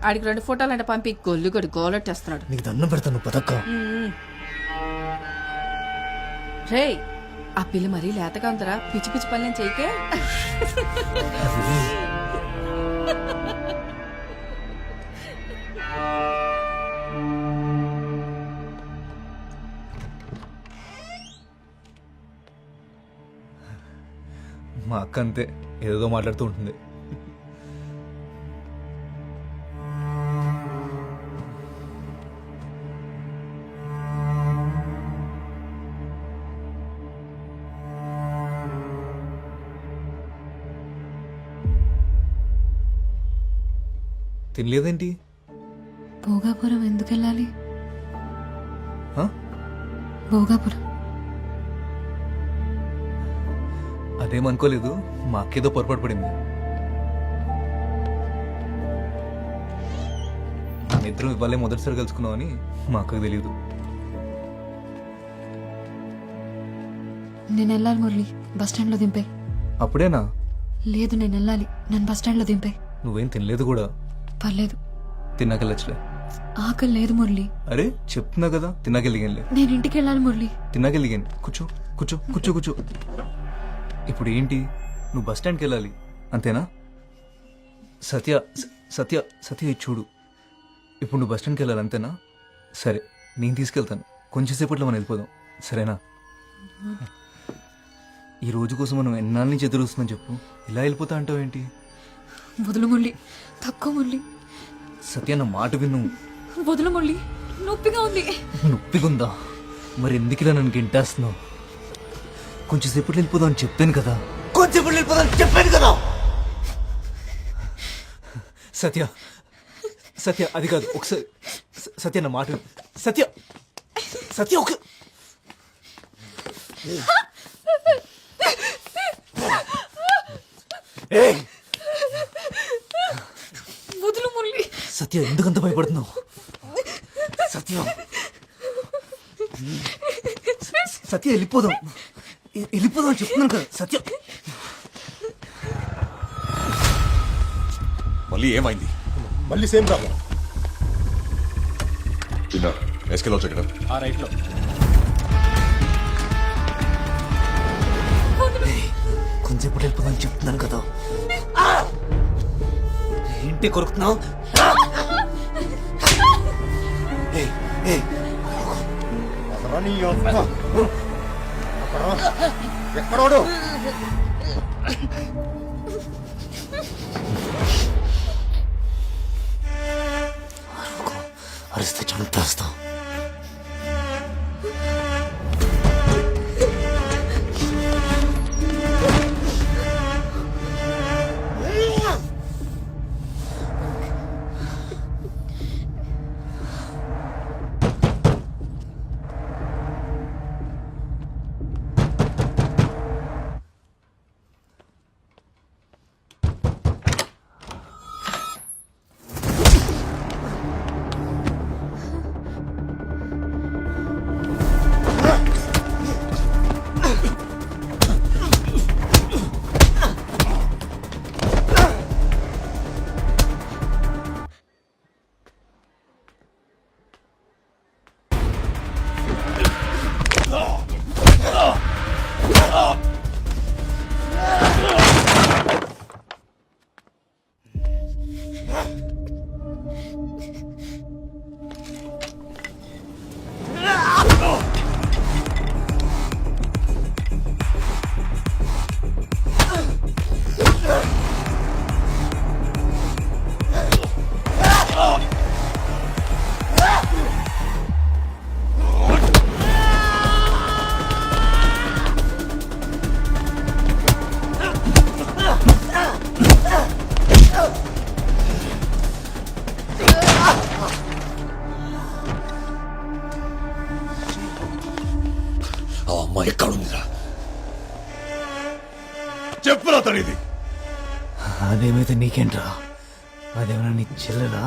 ఆడికి 2 ఫోటోలు అంటే పంపి గొల్లు గోలెట్టేస్తున్నాడు. నీకు దండం పెడతాను పదక్క. రే ఆ పిల్ల మరీ లేతగా ఉందరా, పిచ్చి పిచ్చి పనులేం చేయకే. మా అక్క అంతే, ఏదో మాట్లాడుతూ ఉంటుంది. తినలేదేంటి? భోగాపురం ఎందుకు వెళ్ళాలి? ఆ? భోగాపురం అదేమనుకోలేదు, మా అక్కేదో పొరపాటు పడింది. మన ఇద్దరం ఇవ్వాలే మొదటిసారి కలుసుకున్నామని మా అక్కకు తెలియదు. నేను వెళ్ళాలి మురళి, బస్ స్టాండ్ లో దింపే. అప్పుడేనా? లేదు నేను వెళ్ళాలి, నన్ను బస్ స్టాండ్ లో దింపే. నువ్వేం తినలేదు కూడా. పర్లేదు, తిన్నాకెళ్ళచ్చులే. ఆకలి లేదు మురళి. అరే చెప్తున్నా కదా, తిన్నాకెళ్ళిగానులే. నేను ఇంటికి వెళ్ళాలి మురళి. తిన్నాకెళ్ళిగాను. కూర్చో కూర్చో కూర్చో కూర్చో. ఇప్పుడు ఏంటి, నువ్వు బస్ స్టాండ్కి వెళ్ళాలి అంతేనా? సత్య సత్య సత్య ఇది చూడు, ఇప్పుడు నువ్వు బస్ స్టాండ్కి వెళ్ళాలి అంతేనా? సరే నేను తీసుకెళ్తాను, కొంచెం సేపట్లో మనం వెళ్ళిపోదాం, సరేనా? ఈ రోజు కోసం మనం ఎన్నాళ్ళ నుంచి ఎదురు వస్తుందని చెప్పు, ఇలా వెళ్ళిపోతా అంటావు ఏంటి? వదులు మురళి, తక్కువ మురళి. సత్య నా మాట విను. వదులు మురళి, నొప్పిగా ఉంది. నొప్పిగుందా? మరి ఎందుకు ఇలా నన్ను గింటేస్తున్నావు? కొంచెం సేపట్లో వెళ్ళిపోదాం అని చెప్పాను కదా, కొంచెం వెళ్ళిపోదాం అని చెప్పాను కదా. సత్య సత్య అది కాదు, ఒకసారి సత్య నా మాట విను. సత్య సత్య ఒక వదులు మురళి. సత్య ఎందుకంత భయపడుతున్నావు? సత్య సత్య వెళ్ళిపోదాం, వెళ్ళిపోదాం అని చెప్తున్నాను కదా. సత్య మళ్ళీ ఏమైంది? మళ్ళీ సేమ్ ప్రాబ్లం. చిన్న ఎస్కెలో చెక్కడ ఆ రైట్లో కొంచెం వెళ్ళిపోదాం అని చెప్తున్నాను కదా. ఏంటి కొరుకుతున్నావు? ఎక్కడోడు అరిస్తే చంపేస్తాం. ఎక్కడుందిరా? చెప్పురా తడిది. అదేమైతే నీకేంట్రా? అదేమన్నా నీ చెల్లెలా?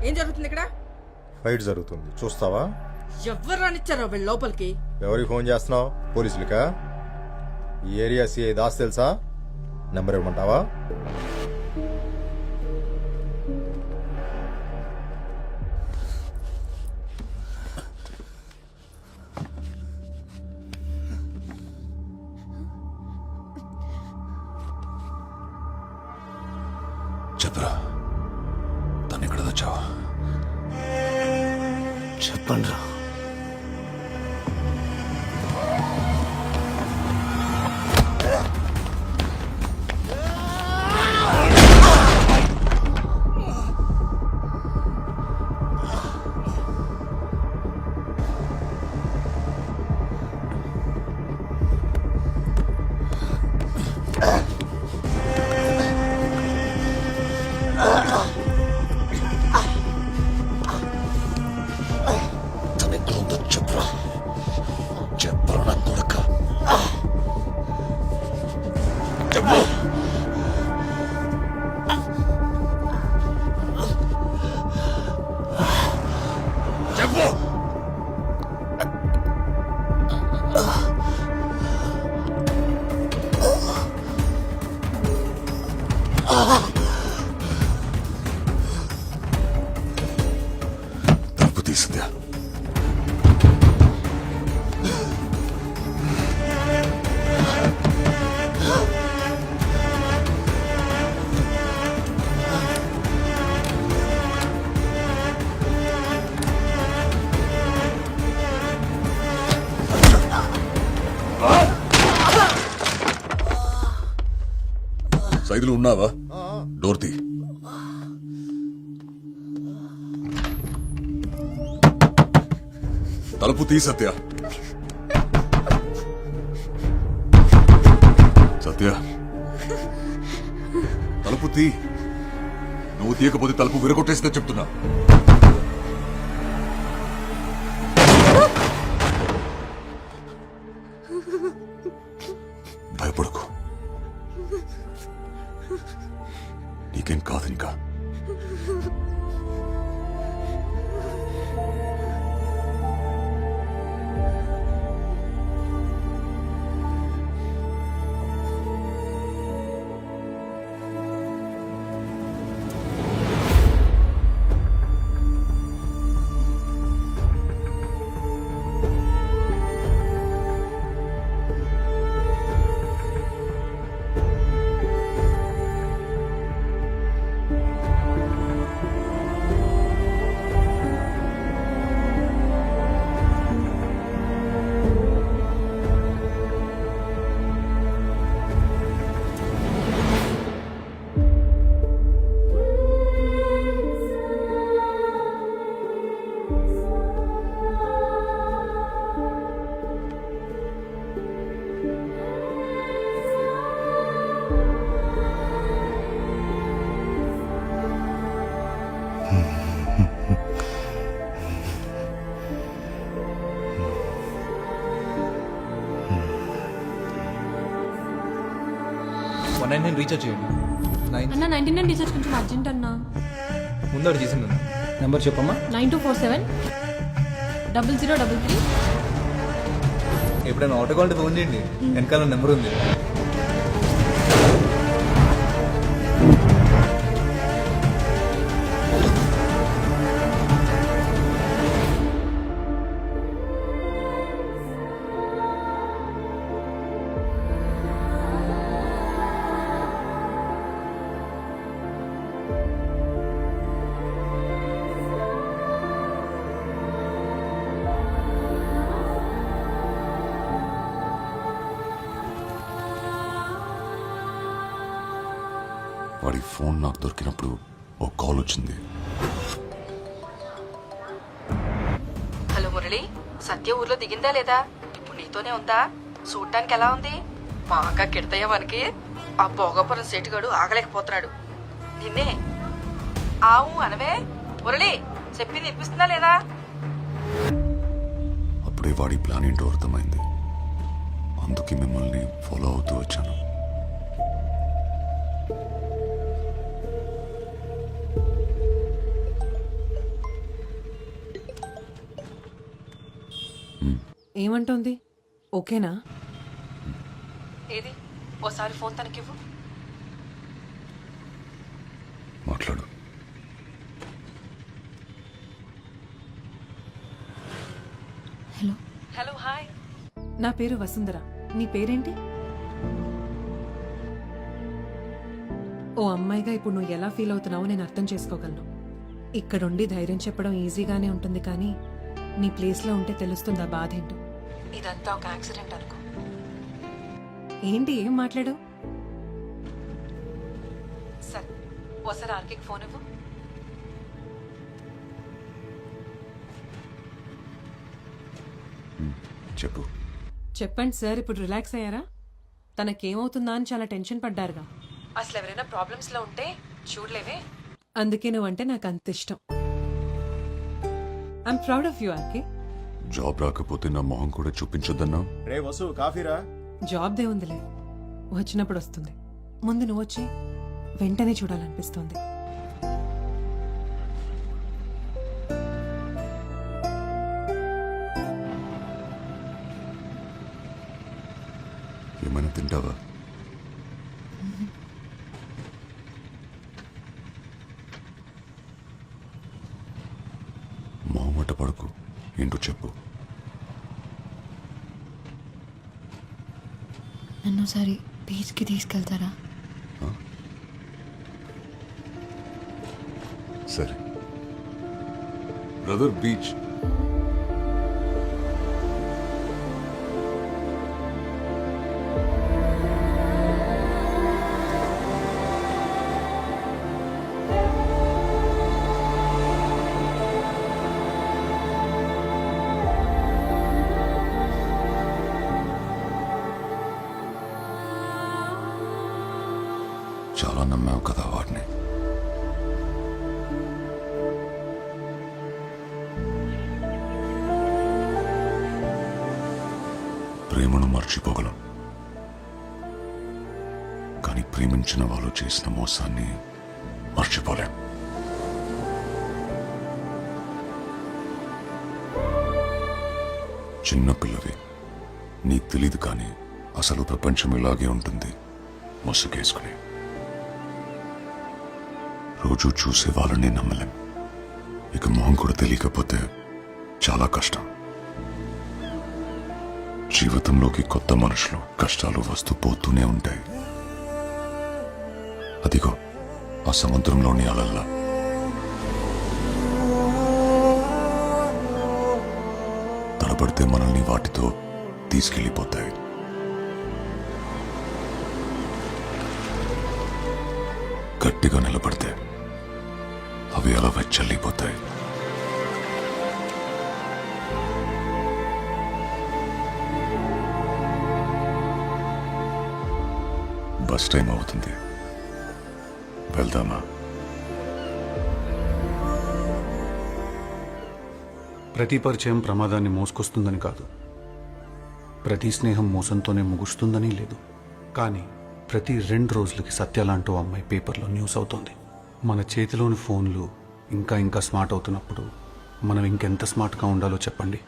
ఏం జరుగుతుంది ఇక్కడ? ఫైట్ జరుగుతుంది చూస్తావా? ఎవరు రానిచ్చారో వీళ్ళ లోపలికి? ఎవరికి ఫోన్ చేస్తున్నావు? పోలీసులకా? ఈ ఏరియా సిఐ దాస్ తెలుసా? నెంబర్ ఇవ్వమంటావా? చెప్పరా తను ఎక్కడ తెచ్చావా? చెప్పండి రా. తను ఎక్కడ ఉందో చెప్పరా. చెప్పరా నా కొడుక. చెప్పు. చెప్పు. తలుపు తీసిందా? సైదులు ఉన్నావా? డోర్ తీ. తలుపు తీ సత్య. సత్య తలుపు తీ. నువ్వు తీయకపోతే తలుపు విరగొట్టేస్తే చెప్తున్నా. భయపడకు. నీకేం కాదు ఇంకా. నేను రీఛార్జ్ చేయండి. 9 అన్న 99 రీఛార్జ్ కొంచెం అర్జెంట్ అన్న. ముందు అడిగి చేసింది. నెంబర్ చెప్పమ్మా. 9247 0033. ఎప్పుడైనా ఆటో కాల్ ఫోన్ చేయండి, వెనకాల నెంబర్ ఉంది. వాడి ఫోన్ నాకు దొరికినప్పుడు ఓ కాల్ వచ్చింది. హలో మురళి, సత్య ఊర్లో దిగిందా లేదా? ఇప్పుడు నీతోనే ఉందా? చూడటానికి ఎలా ఉంది? మా అక్క కిడతయ్య మనకి ఆ భోగపురం సేటుగాడు ఆగలేకపోతున్నాడు. నిన్నే ఆవు అనవే మురళి, చెప్పింది వినిపిస్తుందా లేదా? అప్పుడే వాడి ప్లాన్ ఏంటో అర్థమైంది. అందుకే మిమ్మల్ని ఫాలో అవుతూ వచ్చాను. ఏమంటోంది? ఓకేనా? ఏది ఓసారి ఫోన్ తనకివ్వు. మాట్లాడు. హలో. Hello hi. నా పేరు వసుంధర. నీ పేరేంటి? ఓ అమ్మాయిగా ఇప్పుడు నువ్వు ఎలా ఫీల్ అవుతున్నావో నేను అర్థం చేసుకోగలను. ఇక్కడుండి ధైర్యం చెప్పడం ఈజీగానే ఉంటుంది, కానీ నీ ప్లేస్లో ఉంటే తెలుస్తుంది ఆ బాధ ఏంటో. ఇదంతా ఒక యాక్సిడెంట్ అనుకో. ఏంటి, ఏం మాట్లాడు? సరే ఓసారి ఆర్కేకి ఫోన్ ఇవ్వు. చెప్పు. చెప్పండి సార్, ఇప్పుడు రిలాక్స్ అయ్యారా? తనకేమవుతుందా అని చాలా టెన్షన్ పడ్డారుగా. అసలు ఎవరైనా ప్రాబ్లమ్స్ లో ఉంటే చూడలేవే. అందుకే నువ్వంటే నాకు అంత ఇష్టం. I'm proud of you RK. Job రాకపోతే నా మొహం కూడా చూపించొద్దన్నా? రే వసు కాఫీరా. జాబ్ దే ఉందిలే, వచ్చినప్పుడు వస్తుంది. ముందు నువ్వు వచ్చి వెంటనే చూడాలనిపిస్తుంది. ఏమైనా తింటావా? మొహమాట పడకు, ఏంటో చెప్పు. నన్ను ఒకసారి బీచ్కి తీసుకెళ్తారా? సరే బ్రదర్, బీచ్. చాలా నమ్మావు కదా వాడిని. ప్రేమను మర్చిపోగలం, కానీ ప్రేమించిన వాళ్ళు చేసిన మోసాన్ని మర్చిపోలేం. చిన్నపిల్లవి, నీకు తెలీదు, కానీ అసలు ప్రపంచం ఇలాగే ఉంటుంది, ముసుగేసుకుని. రోజు చూసే వాళ్ళని నమ్మలేం, ఇక మొహం కూడా తెలియకపోతే చాలా కష్టం. జీవితంలోకి కొత్త మనుషులు, కష్టాలు వస్తూ పోతూనే ఉంటాయి. అదిగో ఆ సముద్రంలోని అలల్లా. తడబడితే మనల్ని వాటితో తీసుకెళ్ళిపోతాయి. గట్టిగా నిలబడితే అవి అలా వెచ్చల్లిపోతాయి. బస్ టైం అవుతుంది, వెళ్దామా? ప్రతి పరిచయం ప్రమాదాన్ని మోసుకొస్తుందని కాదు, ప్రతి స్నేహం మోసంతోనే ముగుస్తుందని లేదు. కానీ ప్రతి 2 రోజులకి సత్యాలంటూ అమ్మాయి పేపర్లో న్యూస్ అవుతోంది. మన చేతిలోని ఫోన్లు ఇంకా ఇంకా స్మార్ట్ అవుతున్నప్పుడు మనం ఇంకెంత స్మార్ట్గా ఉండాలో చెప్పండి.